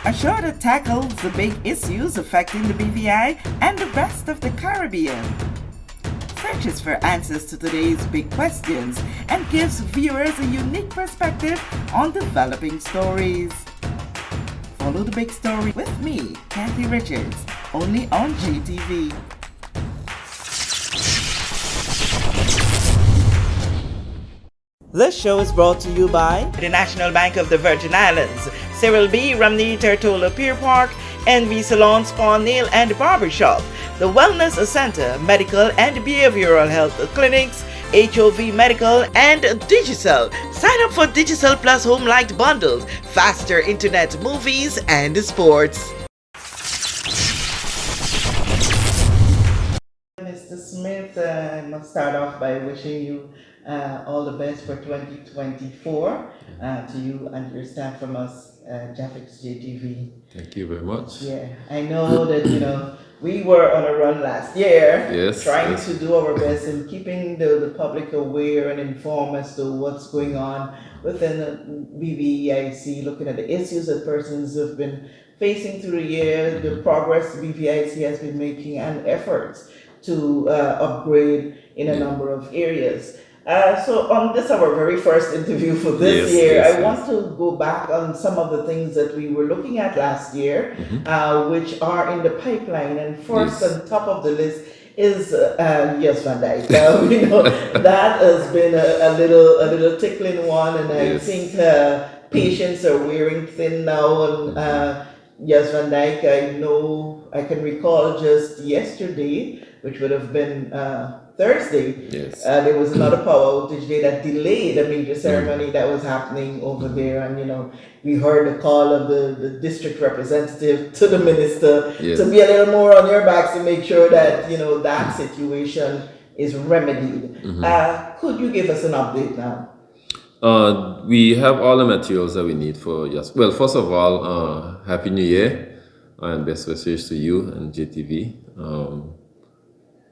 a show that tackles the big issues affecting the BVI and the rest of the Caribbean. Searches for answers to today's big questions and gives viewers a unique perspective on developing stories. Follow the big story with me, Kathy Richards, only on JTV. This show is brought to you by the National Bank of the Virgin Islands, Cyril B. Ramney Tertola Pier Park, NV Salon Spa Nail and Barbershop, the Wellness Center, Medical and Behavioral Health Clinics, HOV Medical, and Digicel. Sign up for Digicel Plus Home Light Bundles, faster internet, movies, and sports. Mr. Smith, I must start off by wishing you all the best for 2024 to you and your staff from us, Jahphix JTV. Thank you very much. Yeah, I know that we were on a run last year, trying to do our best in keeping the public aware and informed as to what's going on within the BVIEC, looking at the issues that persons have been facing through the year, the progress BVIEC has been making, and efforts to upgrade in a number of areas. So on this, our very first interview for this year, I want to go back on some of the things that we were looking at last year, which are in the pipeline. And first on top of the list is yes, Van Dyke. That has been a little tickling one, and I think patients are wearing thin now. And yes, Van Dyke, I know I can recall just yesterday, which would have been Thursday, there was another power outage day that delayed a major ceremony that was happening over there. And, we heard the call of the district representative to the minister to be a little more on your backs to make sure that, that situation is remedied. Could you give us an update now? We have all the materials that we need for well, first of all, Happy New Year and best wishes to you and JTV.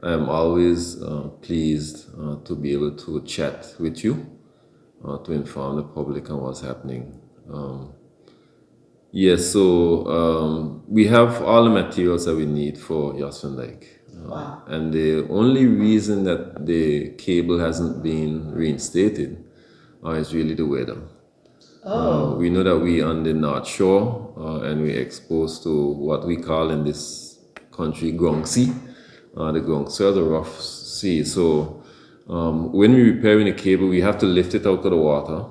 I'm always pleased to be able to chat with you, to inform the public on what's happening. So we have all the materials that we need for Van Dyke. And the only reason that the cable hasn't been reinstated is really the weather. We know that we're on the North Shore and we're exposed to what we call in this country ground sea. The ground sea, the rough sea. So when we're repairing the cable, we have to lift it out of the water.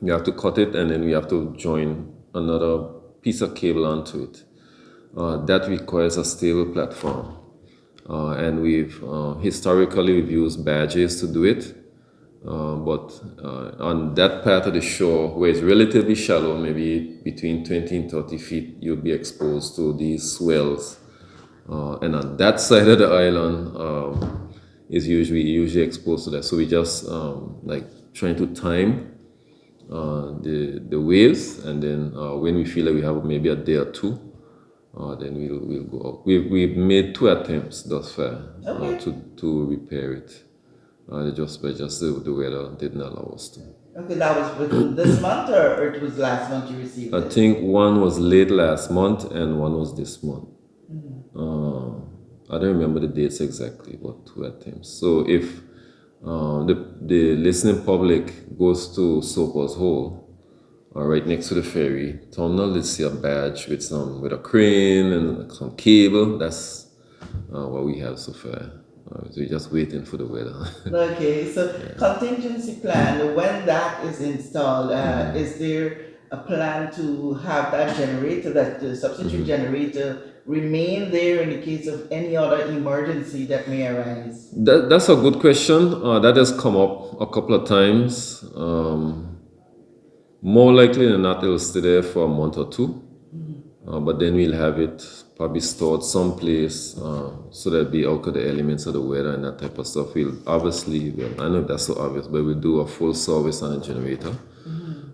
We have to cut it, and then we have to join another piece of cable onto it. That requires a stable platform. And we've historically used barges to do it. But on that part of the shore, where it's relatively shallow, maybe between 20 and 30 feet, you'll be exposed to these swells. And on that side of the island is usually exposed to that. So we just trying to time the waves, and then when we feel like we have maybe a day or two, then we'll go out. We've made 2 attempts thus far to repair it. Just the weather didn't allow us to. Okay, that was within this month, or it was last month you received it? I think one was late last month and one was this month. I don't remember the dates exactly, but 2 attempts. So if the listening public goes to Soapers Hole, right next to the ferry terminal, they see a badge with a crane and some cable. That's what we have so far. So we're just waiting for the weather. Okay, so contingency plan, when that is installed, is there a plan to have that generator, that the substitute generator, remain there in the case of any other emergency that may arise? That's a good question. That has come up a couple of times. More likely than not, it'll stay there for a month or 2. But then we'll have it probably stored someplace so that it'll be out of the elements of the weather and that type of stuff. We'll obviously, I know that's so obvious, but we'll do a full service on the generator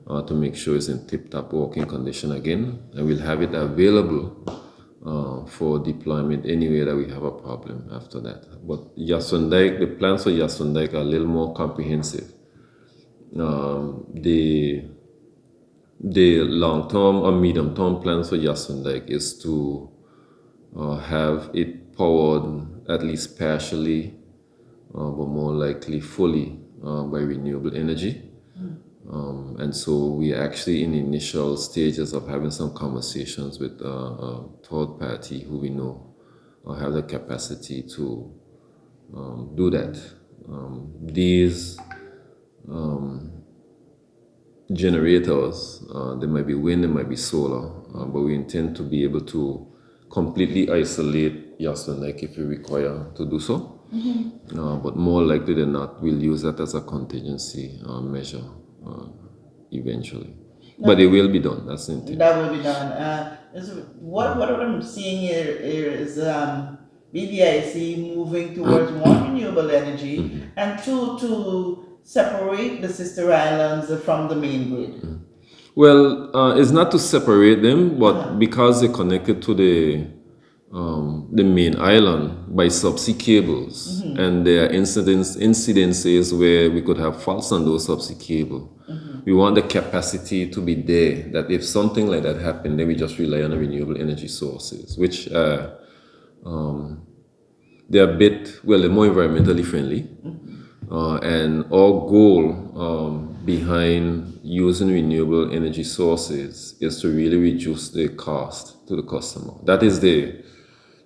to make sure it's in tip-top working condition again. And we'll have it available for deployment anywhere that we have a problem after that. But Van Dyke, the plans for Van Dyke are a little more comprehensive. the long-term or medium-term plans for Yasundike is to have it powered at least partially, but more likely fully by renewable energy. And so we are actually in the initial stages of having some conversations with a third party who we know have the capacity to do that. These generators, they might be wind, they might be solar, but we intend to be able to completely isolate Yasundike if we require to do so. But more likely than not, we'll use that as a contingency measure eventually. But it will be done. That's the intent. That will be done. What I'm seeing here is BVIEC moving towards more renewable energy, and to separate the sister islands from the main grid. Well, it's not to separate them, but because they're connected to the main island by subsea cables, and there are incidences where we could have faults on those subsea cables. We want the capacity to be there, that if something like that happened, then we just rely on the renewable energy sources, which they're they're more environmentally friendly. And our goal behind using renewable energy sources is to really reduce the cost to the customer. That is the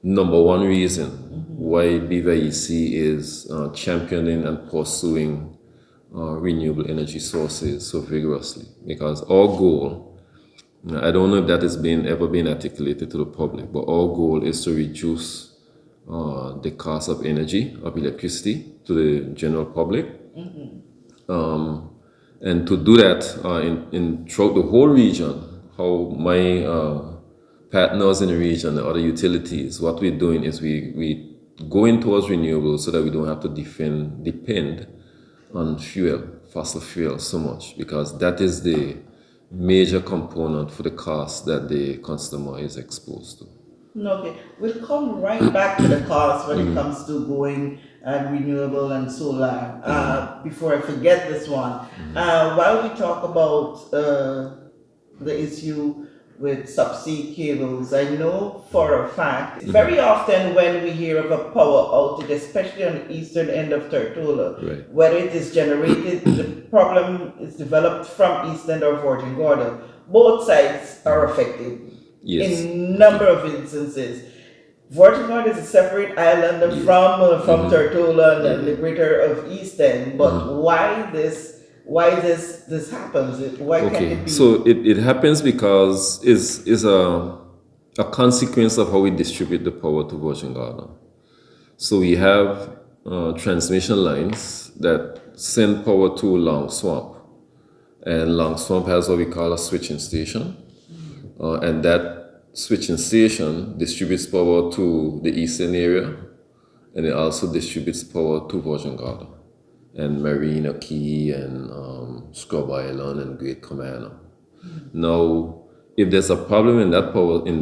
number one reason why BVIEC is championing and pursuing renewable energy sources so vigorously. Because our goal, I don't know if that has ever been articulated to the public, but our goal is to reduce the cost of energy, of electricity to the general public. And to do that throughout the whole region, how my partners in the region, the other utilities, what we're doing is we going towards renewables so that we don't have to depend on fossil fuel so much, because that is the major component for the cost that the customer is exposed to. Okay, we'll come right back to the cost when it comes to going renewable and solar. Before I forget this one, while we talk about the issue with subsea cables, I know for a fact, very often when we hear of a power outage, especially on the eastern end of Tortola, whether it is generated, the problem is developed from Eastern or Virgin Gorda, both sides are affected. Yes. In number of instances. Virgin Gorda is a separate island from Tortola and the greater of Eastern, but why this happens? Why can't it be? So it happens because is a consequence of how we distribute the power to Virgin Gorda. So we have transmission lines that send power to Long Swamp, and Long Swamp has what we call a switching station. And that switching station distributes power to the eastern area, and it also distributes power to Virgin Gorda and Marina Key and Scrub Island and Great Commander. Now, if there's a problem in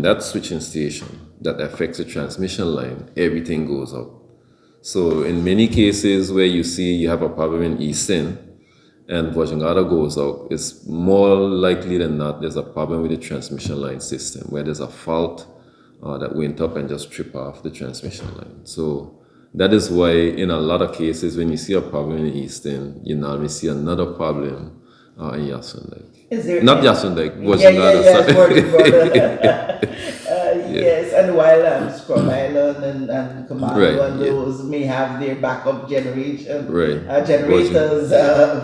that switching station that affects the transmission line, everything goes up. So in many cases where you have a problem in Eastern, and Virgin Gorda goes out, it's more likely than not there's a problem with the transmission line system, where there's a fault that went up and just tripped off the transmission line. So that is why in a lot of cases when you see a problem in Eastern, you normally see another problem in Yasundike. Not Yasundike, Virgin Gorda. Yes, and while Scrub Island and Commando and those may have their backup generation generators,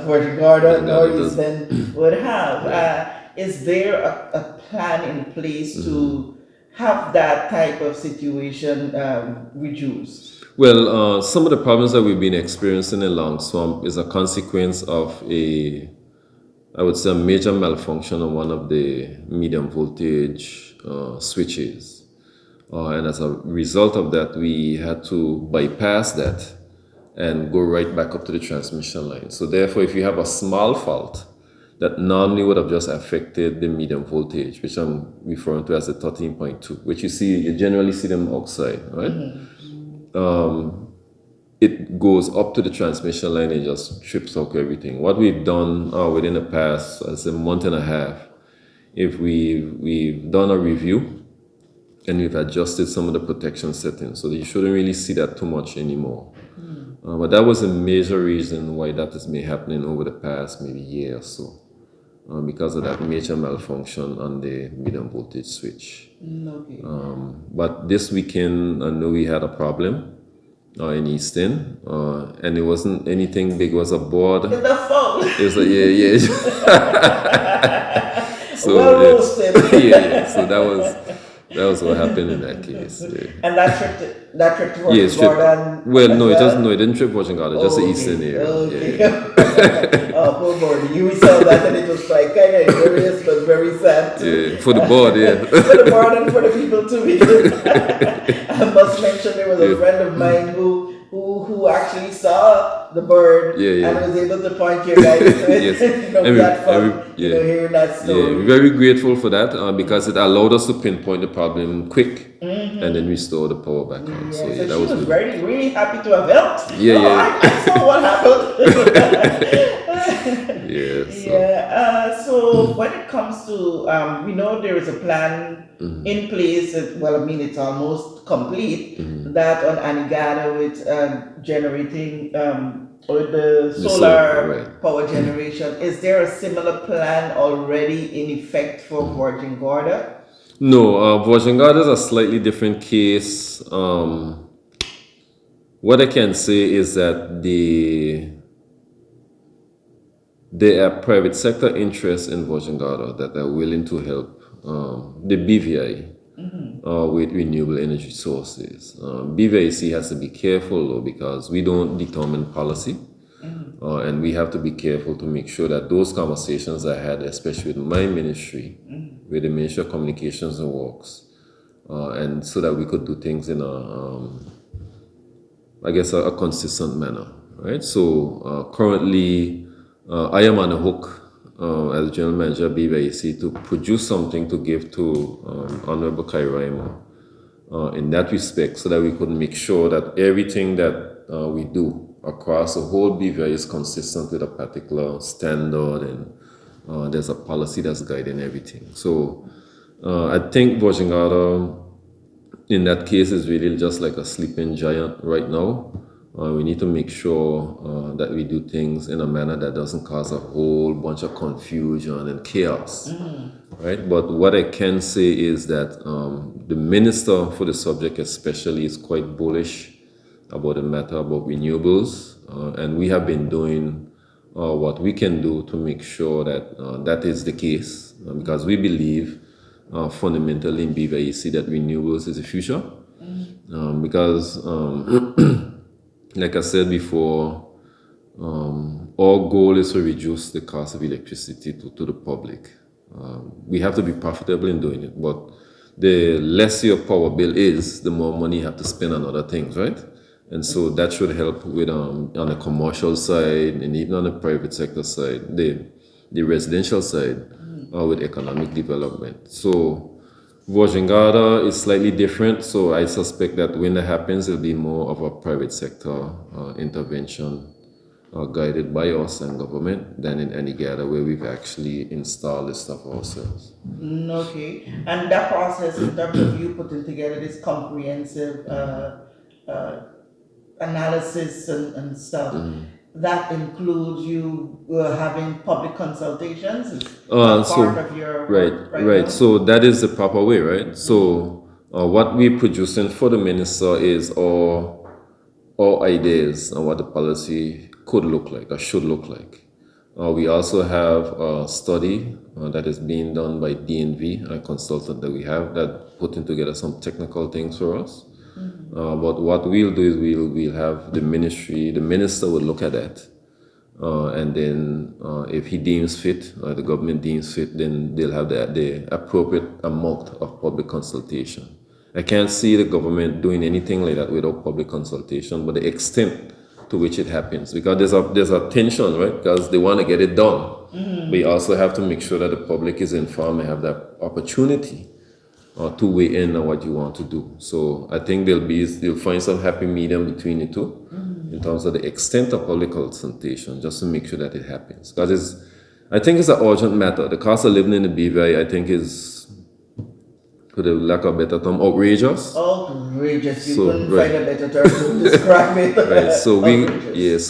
Virgin Gorda nor Eastern would have. Is there a plan in place to have that type of situation reduced? Well, some of the problems that we've been experiencing in Long Swamp is a consequence of a major malfunction on one of the medium voltage switches. And as a result of that, we had to bypass that and go right back up to the transmission line. So therefore, if you have a small fault that normally would have just affected the medium voltage, which I'm referring to as the 13.2, which you generally see them outside, right? It goes up to the transmission line and just trips out everything. What we've done within the past, as a month and a half, if we've done a review and we've adjusted some of the protection settings, so that you shouldn't really see that too much anymore. But that was a major reason why that has been happening over the past maybe year or so, because of that major malfunction on the medium voltage switch. Okay. But this weekend, I know we had a problem in Easton, and it wasn't anything big. It was a board. The phone. It was yeah. So well roasted. yeah. So that was what happened in that case. Yeah. And that trip to Virgin Garden. Well, no, it didn't trip Virgin Garden, just the Eastern area. Okay. Yeah. Oh, poor board. You saw that and it was like kind of hilarious but very sad too. Yeah, for the board, yeah. For the board and for the people too. Because I must mention there was a friend of mine who actually saw the bird and was able to point your guys to it. Yes. That fun, hearing that story. Yeah, we're very grateful for that because it allowed us to pinpoint the problem quick and then restore the power back on. So that she was very, really happy to have helped. Yeah. I saw what happened. So when it comes to, we know there is a plan in place, it's almost complete, that on Anegada with generating with the solar power generation. Is there a similar plan already in effect for Virgin Gorda? No, Virgin Gorda is a slightly different case. What I can say is that there are private sector interests in Virgin Gorda that are willing to help the BVI with renewable energy sources. BVIEC has to be careful though, because we don't determine policy, and we have to be careful to make sure that those conversations I had, especially with my ministry, with the Ministry of Communications and Works, and so that we could do things in a consistent manner, right? So currently, I am on the hook as General Manager of BVIEC to produce something to give to Honorable Kairaima in that respect, so that we could make sure that everything that we do across the whole BVI is consistent with a particular standard, and there's a policy that's guiding everything. So I think Virgin Gorda, in that case, is really just like a sleeping giant right now. We need to make sure that we do things in a manner that doesn't cause a whole bunch of confusion and chaos, right? But what I can say is that the minister for the subject especially is quite bullish about the matter about renewables, and we have been doing what we can do to make sure that that is the case, because we believe fundamentally in BVIEC that renewables is the future, because like I said before, our goal is to reduce the cost of electricity to the public. We have to be profitable in doing it, but the less your power bill is, the more money you have to spend on other things, right? And so that should help with on the commercial side and even on the private sector side, the residential side, with economic development. So Virgin Gorda is slightly different, so I suspect that when that happens, it'll be more of a private sector intervention guided by us and government than in Anegada, where we've actually installed this stuff ourselves. Okay. And that process, in terms of you putting together this comprehensive analysis and stuff, that includes you having public consultations? Part of your right. So that is the proper way, right? So what we're producing for the minister is our ideas on what the policy could look like or should look like. We also have a study that is being done by DNV, a consultant that we have, that putting together some technical things for us. But what we'll do is we'll have the minister will look at that, and then if he deems fit, or the government deems fit, then they'll have the appropriate amount of public consultation. I can't see the government doing anything like that without public consultation, but the extent to which it happens, because there's a tension, right? Because they want to get it done, but you also have to make sure that the public is informed and have that opportunity to weigh in on what you want to do. So I think you'll find some happy medium between the two in terms of the extent of public consultation, just to make sure that it happens. Because I think it's an urgent matter. The cost of living in the BVI, I think, is, for the lack of a better term, outrageous. Outrageous. You couldn't find a better term to describe it. Right. So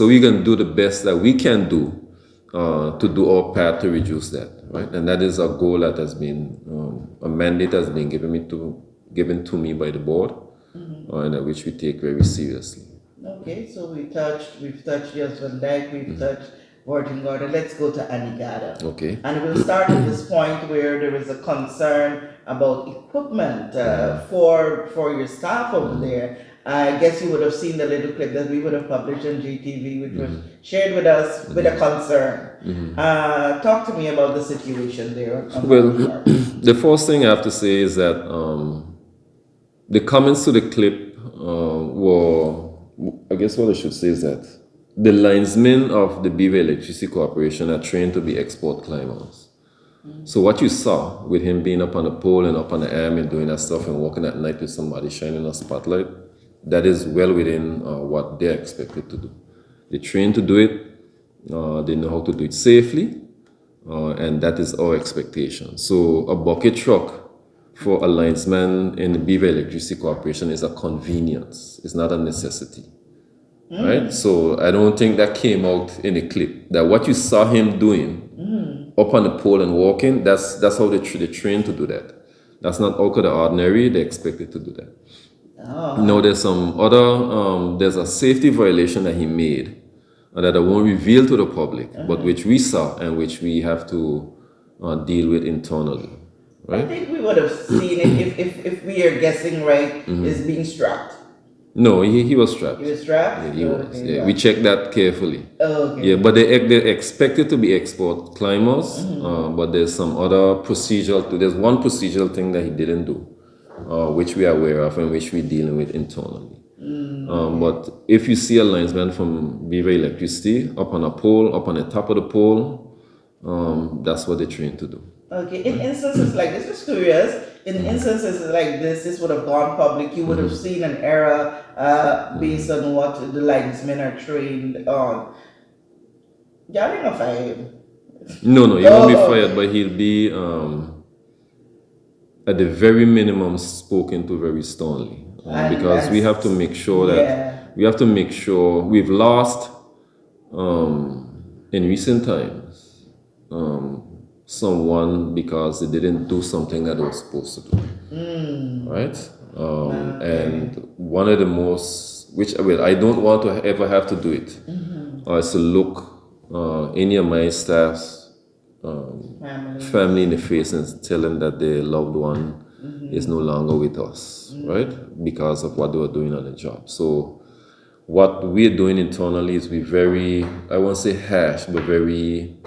we can do the best that we can do to do our part to reduce that. Right. And that is a goal that has been a mandate has been given to me by the board, and which we take very seriously. Okay, so we've touched Van Dyke, we've touched Worthing Garden. Let's go to Anegada. Okay. And we'll start at this point where there is a concern about equipment for your staff over there. I guess you would have seen the little clip that we would have published on GTV, which was shared with us with a concern. Talk to me about the situation there. Well, the first thing I have to say is that the comments to the clip were, I guess what I should say is that the linesmen of the BVIEC Electricity Corporation are trained to be export climbers. So what you saw with him being up on the pole and up on the arm and doing that stuff and walking at night with somebody shining a spotlight, that is well within what they're expected to do. They're trained to do it, they know how to do it safely, and that is our expectation. So a bucket truck for a linesman in the BVIEC Electricity Corporation is a convenience. It's not a necessity, right? So I don't think that came out in the clip. That what you saw him doing up on the pole and walking, that's how they trained to do that. That's not out of the ordinary. They expected to do that. No, there's some other, there's a safety violation that he made that I won't reveal to the public, but which we saw and which we have to deal with internally. Right? I think we would have seen it if we are guessing right, is being strapped. No, he was strapped. He was strapped? Yeah, he was. Yeah, we checked that carefully. Oh, okay. Yeah, but they're expected to be export climbers, but there's some other procedural, there's one procedural thing that he didn't do, which we are aware of and which we're dealing with internally. But if you see a linesman from BVIEC Electricity up on a pole, up on the top of the pole, that's what they're trained to do. Okay, in instances like this, just curious, in instances like this would have gone public, you would have seen an error based on what the linesmen are trained on. Y'all ain't gonna fire him. No, he won't be fired, but he'll be, at the very minimum, spoken to very sternly. Because we have to make sure that, we've lost, in recent times, someone because they didn't do something that they were supposed to do, right? And one of the most, which I don't want to ever have to do it, is to look any of my staff's family in the face and tell them that their loved one is no longer with us, right? Because of what they were doing on the job. So what we're doing internally is we're very, I won't say harsh, but very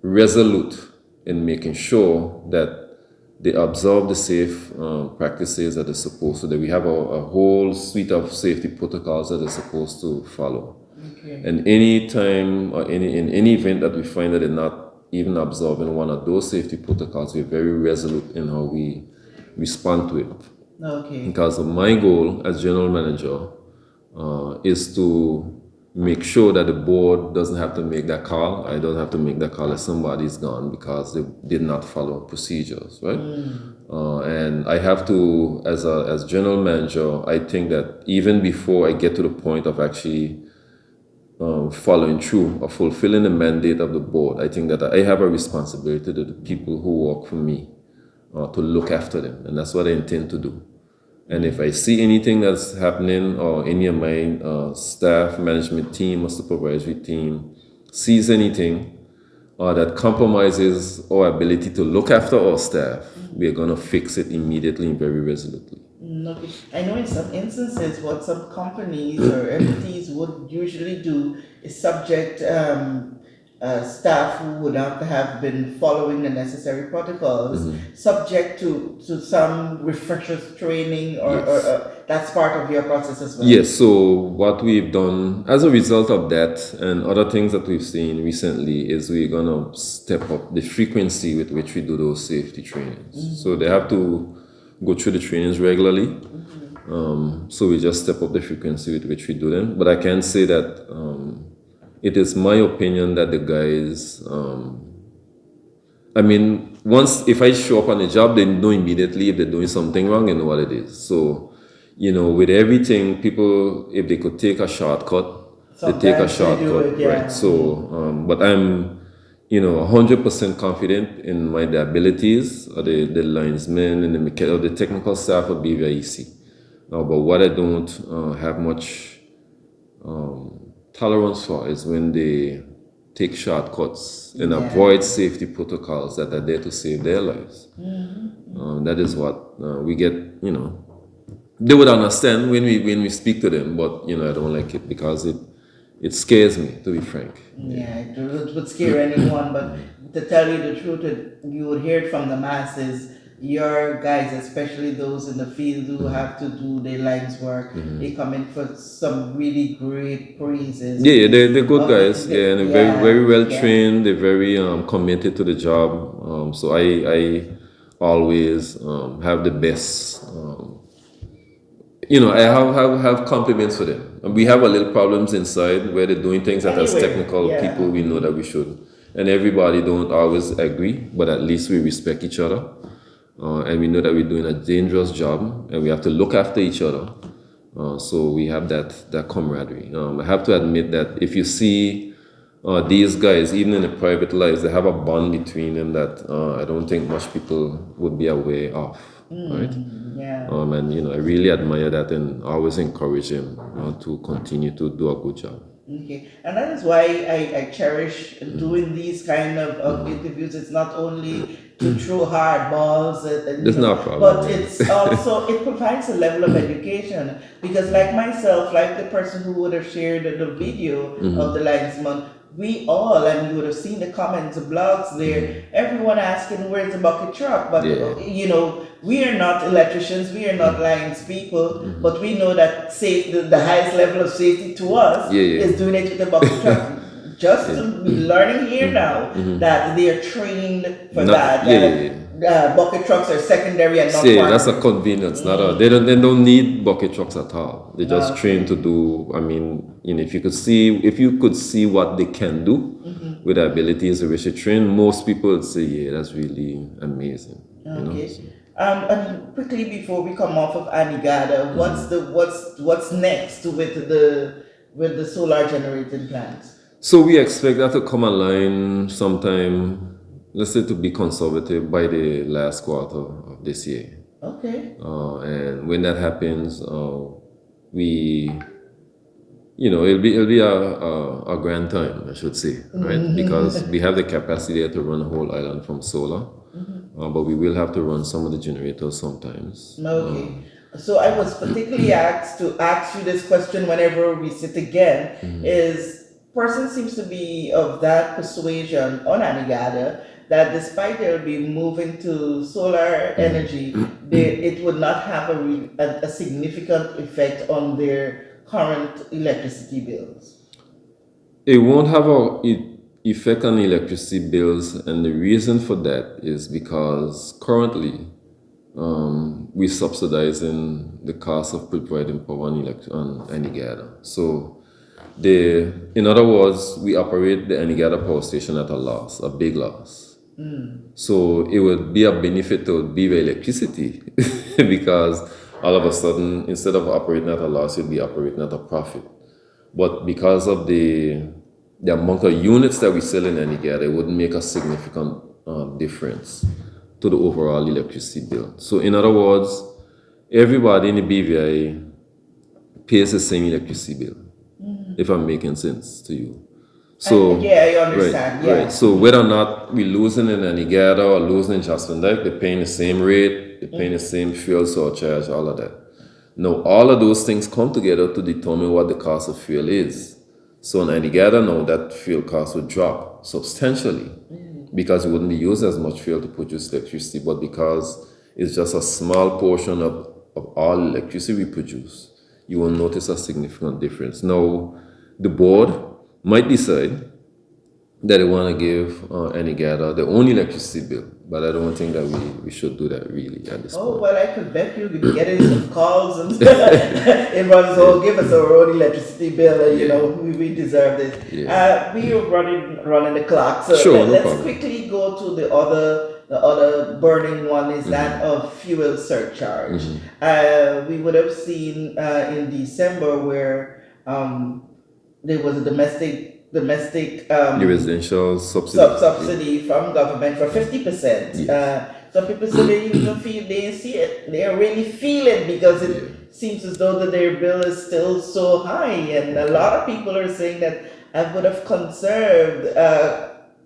resolute in making sure that they observe the safe practices that they're supposed to. That we have a whole suite of safety protocols that they're supposed to follow. Okay. And any time or in any event that we find that they're not even observing one of those safety protocols, we're very resolute in how we respond to it. Okay. Because my goal as general manager is to make sure that the board doesn't have to make that call. I don't have to make that call if somebody's gone because they did not follow procedures, right? And I have to, as general manager, I think that even before I get to the point of actually following through or fulfilling the mandate of the board, I think that I have a responsibility to the people who work for me to look after them, and that's what I intend to do. And if I see anything that's happening or any of my staff, management team or supervisory team sees anything that compromises our ability to look after our staff, we're going to fix it immediately and very resolutely. Okay. I know in some instances what some companies or entities would usually do is subject staff who would not have been following the necessary protocols, subject to some refreshers training or that's part of your process as well? Yes, so what we've done as a result of that and other things that we've seen recently is we're going to step up the frequency with which we do those safety trainings. So they have to go through the trainings regularly. So we just step up the frequency with which we do them. But I can say that it is my opinion that the guys I mean, once if I show up on a job, they know immediately if they're doing something wrong, you know what it is. So, with everything, people, if they could take a shortcut, they take a shortcut, right? So, but I'm, 100% confident in my abilities, or the linesmen and the technical staff of BVIEC. But what I don't have much tolerance for is when they take shortcuts and avoid safety protocols that are there to save their lives. That is what we get, they would understand when we speak to them, but I don't like it because it scares me, to be frank. Yeah, it would scare anyone, but to tell you the truth, you would hear it from the masses. Your guys, especially those in the field who have to do their lines work, they come in for some really great praises. Yeah, they're good guys. Yeah, and they're very well trained. They're very committed to the job. So I always have the best. I have compliments for them. And we have a little problems inside where they're doing things that as technical people we know that we should. And everybody don't always agree, but at least we respect each other. And we know that we're doing a dangerous job and we have to look after each other. So we have that camaraderie. I have to admit that if you see these guys, even in their private lives, they have a bond between them that I don't think much people would be aware of. Right? Yeah. And I really admire that and always encourage him to continue to do a good job. Okay, and that is why I cherish doing these kind of interviews. It's not only to throw hard balls, There's no problem, but it's also, it provides a level of education. Because like myself, like the person who would have shared the video of the linesman, we all, and you would have seen the comments, the blogs there, everyone asking where's the bucket truck, but we are not electricians, we are not lines people, but we know that the highest level of safety to us is doing it with the bucket truck. Just learning here now that they are trained for bucket trucks are secondary and not primary. That's a convenience. They don't need bucket trucks at all. They just train to do. I mean, if you could see what they can do with the abilities of which they train, most people would say, yeah, that's really amazing. Okay. And quickly before we come off of Anegada, what's next with the solar generating plants? So we expect that to come online sometime, let's say to be conservative, by the last quarter of this year. Okay. And when that happens, it'll be a grand time, I should say, right? Because we have the capacity to run a whole island from solar, but we will have to run some of the generators sometimes. Okay. So I was particularly asked to ask you this question whenever we sit again, is person seems to be of that persuasion on Anegada that despite they'll be moving to solar energy, it would not have a significant effect on their current electricity bills. It won't have an effect on electricity bills, and the reason for that is because currently we're subsidizing the cost of providing power on Anegada. So in other words, we operate the Anegada power station at a loss, a big loss. So it would be a benefit to BVIEC electricity because all of a sudden, instead of operating at a loss, you'd be operating at a profit. But because of the amount of units that we sell in Anegada, it wouldn't make a significant difference to the overall electricity bill. So in other words, everybody in the BVI pays the same electricity bill. If I'm making sense to you. So I understand. Right. So whether or not we're losing in Anegada or losing in Jasper, they're paying the same rate, they're paying the same fuel surcharge, all of that. Now, all of those things come together to determine what the cost of fuel is. So in Anegada, now that fuel cost would drop substantially because it wouldn't be used as much fuel to produce electricity, but because it's just a small portion of all electricity we produce, you will notice a significant difference. Now, the board might decide that they want to give Anegada their own electricity bill But I don't think that we should do that really at this point. Well, I could bet you'll be getting some calls and everyone's give us our own electricity bill, and, we deserve this. We are running the clock, so let's quickly go to the other burning one is that of fuel surcharge. We would have seen in December where there was a domestic the residential subsidy from government for 50%. Some people say they even see it. They really feel it because it seems as though that their bill is still so high, and a lot of people are saying that I would have conserved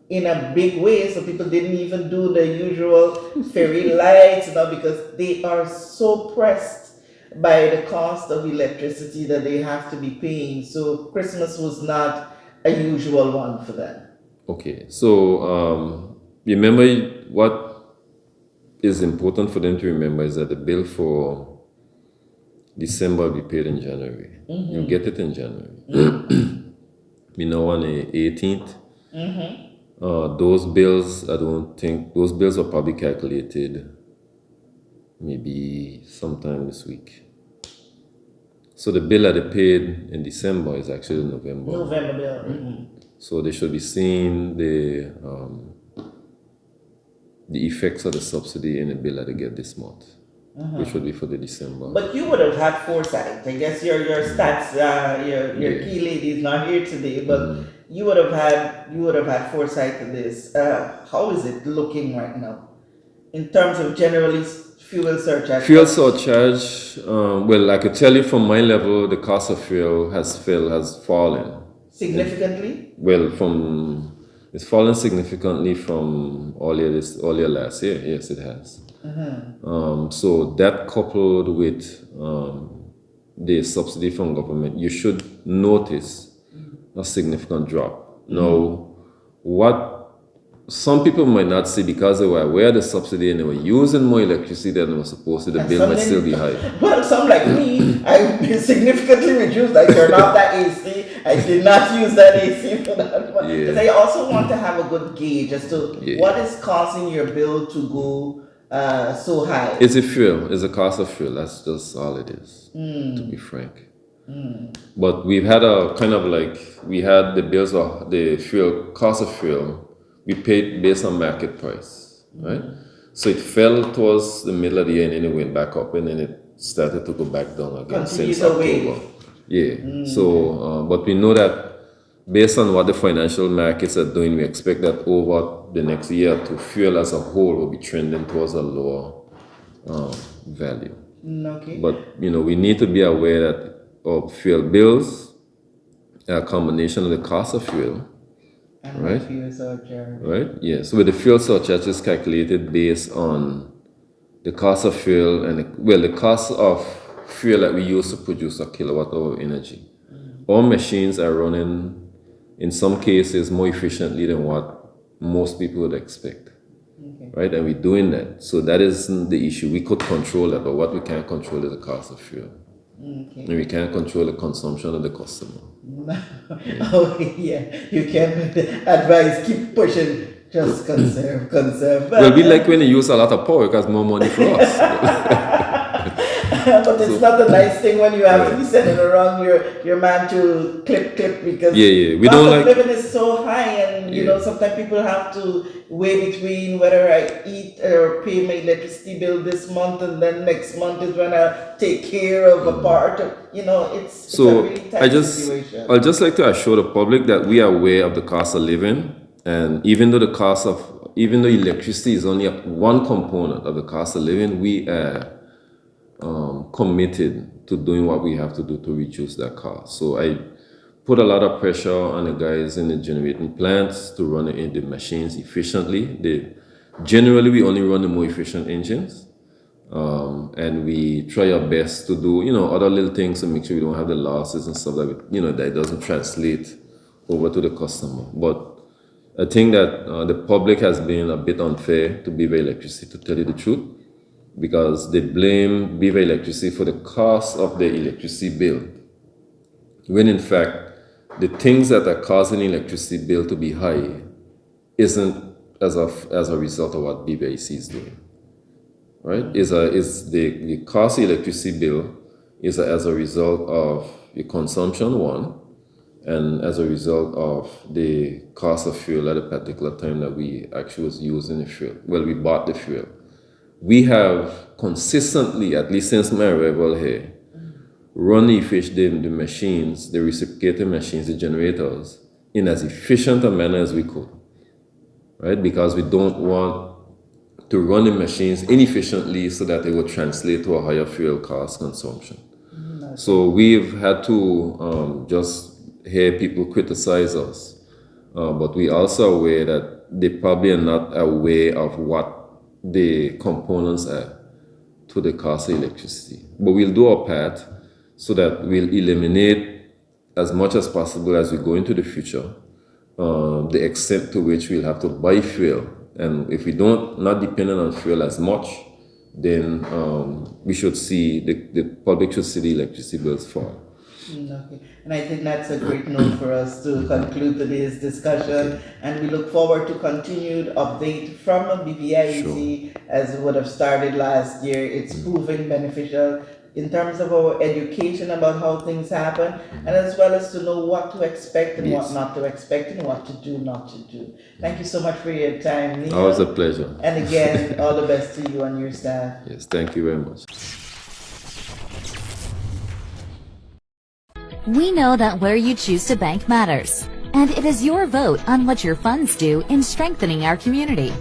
in a big way, so people didn't even do the usual fairy lights, because they are so pressed by the cost of electricity that they have to be paying. So Christmas was not a usual one for them. Okay, so remember what is important for them to remember is that the bill for December will be paid in January. You get it in January. We know on the 18th. Those bills, I don't think, those bills are probably calculated maybe sometime this week. So the bill that they paid in December is actually November bill. So they should be seeing the effects of the subsidy in the bill that they get this month, which would be for the December. But you would have had foresight. I guess your stats, your key lady is not here today, but you would have had foresight to this. How is it looking right now in terms of generally fuel surcharge? Fuel surcharge. Well, I could tell you from my level, the cost of fuel has fallen significantly. It's fallen significantly from earlier last year. Yes, it has. So that coupled with the subsidy from government, you should notice a significant drop. Now, what some people might not see because they were aware of the subsidy and they were using more electricity than they were supposed to, the bill might still be high. Well, some like me, I significantly reduced. I turned off that AC. I did not use that AC for that one. Because I also want to have a good gauge as to what is causing your bill to go so high. It's a fuel. It's the cost of fuel. That's just all it is, to be frank. But we've had we had the bills of the fuel, cost of fuel, we paid based on market price, right? So it fell towards the middle of the year and then it went back up and then it started to go back down again since October. So, but we know that based on what the financial markets are doing, we expect that over the next year or two, fuel as a whole will be trending towards a lower value. But, we need to be aware that our fuel bills are a combination of the cost of fuel, and right? Fuel surcharge. Right? Yeah. So with the fuel surcharge is calculated based on the cost of fuel and the cost of fuel that we use to produce a kilowatt hour of energy. Our machines are running, in some cases, more efficiently than what most people would expect. Right? And we're doing that. So that isn't the issue. We could control that, but what we can't control is the cost of fuel. And we can't control the consumption of the customer. You can't advise, keep pushing, just conserve. Well, we like when you use a lot of power because more money for us. But it's not a nice thing when you have to be sending around your man to clip because we cost don't of living is so high, and sometimes people have to weigh between whether I eat or pay my electricity bill this month and then next month is when I take care of a part of it's a really tight situation. I'd just like to assure the public that we are aware of the cost of living, and even though electricity is only one component of the cost of living, we are committed to doing what we have to do to reduce that cost. So I put a lot of pressure on the guys in the generating plants to run the machines efficiently. Generally, we only run the more efficient engines, and we try our best to do other little things to make sure we don't have the losses and stuff that that doesn't translate over to the customer. But I think that the public has been a bit unfair to BVIEC Electricity, to tell you the truth, because they blame BVIEC Electricity for the cost of the electricity bill, when in fact the things that are causing electricity bill to be high isn't as a result of what BVIEC is doing. Right? Is the cost of electricity bill is as a result of the consumption one, and as a result of the cost of fuel at a particular time that we actually was using the fuel. Well, we bought the fuel. We have consistently, at least since my arrival here, run the machines, the reciprocating machines, the generators, in as efficient a manner as we could, right? Because we don't want to run the machines inefficiently so that it would translate to a higher fuel cost consumption. So we've had to just hear people criticize us, but we also aware that they probably are not aware of what the components are to the cost of electricity. But we'll do our part so that we'll eliminate as much as possible as we go into the future the extent to which we'll have to buy fuel. And if we not dependent on fuel as much, then we should see, the public should see the electricity bills fall. Okay. And I think that's a great note for us to conclude today's discussion. And we look forward to continued update from BVIEC as would have started last year. It's proving beneficial in terms of our education about how things happen, and as well as to know what to expect and what not to expect and what to do, not to do. Thank you so much for your time, Neil. Always a pleasure. And again, all the best to you and your staff. Yes, thank you very much. We know that where you choose to bank matters, and it is your vote on what your funds do in strengthening our community.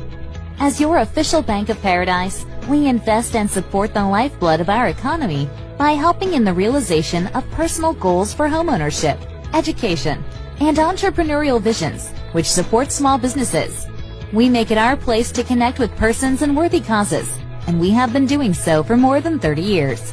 As your official Bank of Paradise, we invest and support the lifeblood of our economy by helping in the realization of personal goals for homeownership, education, and entrepreneurial visions, which support small businesses. We make it our place to connect with persons and worthy causes, and we have been doing so for more than 30 years.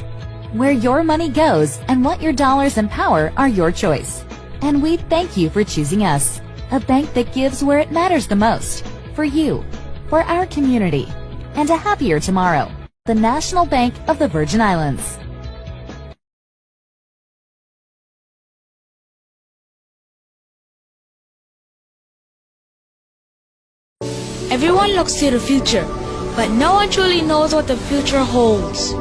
Where your money goes and what your dollars empower are your choice. And we thank you for choosing us, a bank that gives where it matters the most, for you, for our community, and a happier tomorrow. The National Bank of the Virgin Islands. Everyone looks to the future, but no one truly knows what the future holds.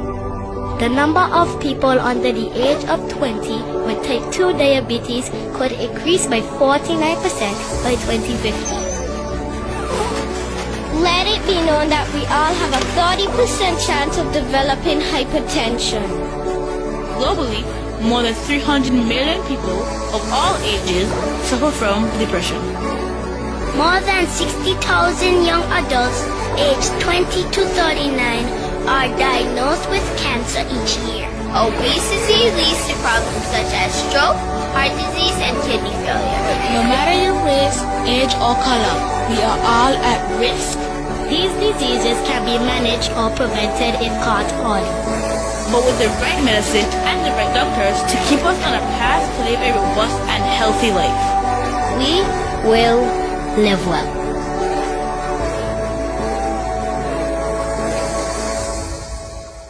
The number of people under the age of 20 with type 2 diabetes could increase by 49% by 2050. Let it be known that we all have a 30% chance of developing hypertension. Globally, more than 300 million people of all ages suffer from depression. More than 60,000 young adults aged 20 to 39 are diagnosed with cancer each year. Obesity leads to problems such as stroke, heart disease, and kidney failure. No matter your race, age, or color, we are all at risk. These diseases can be managed or prevented if caught early. But with the right medicine and the right doctors to keep us on a path to live a robust and healthy life, we will live well.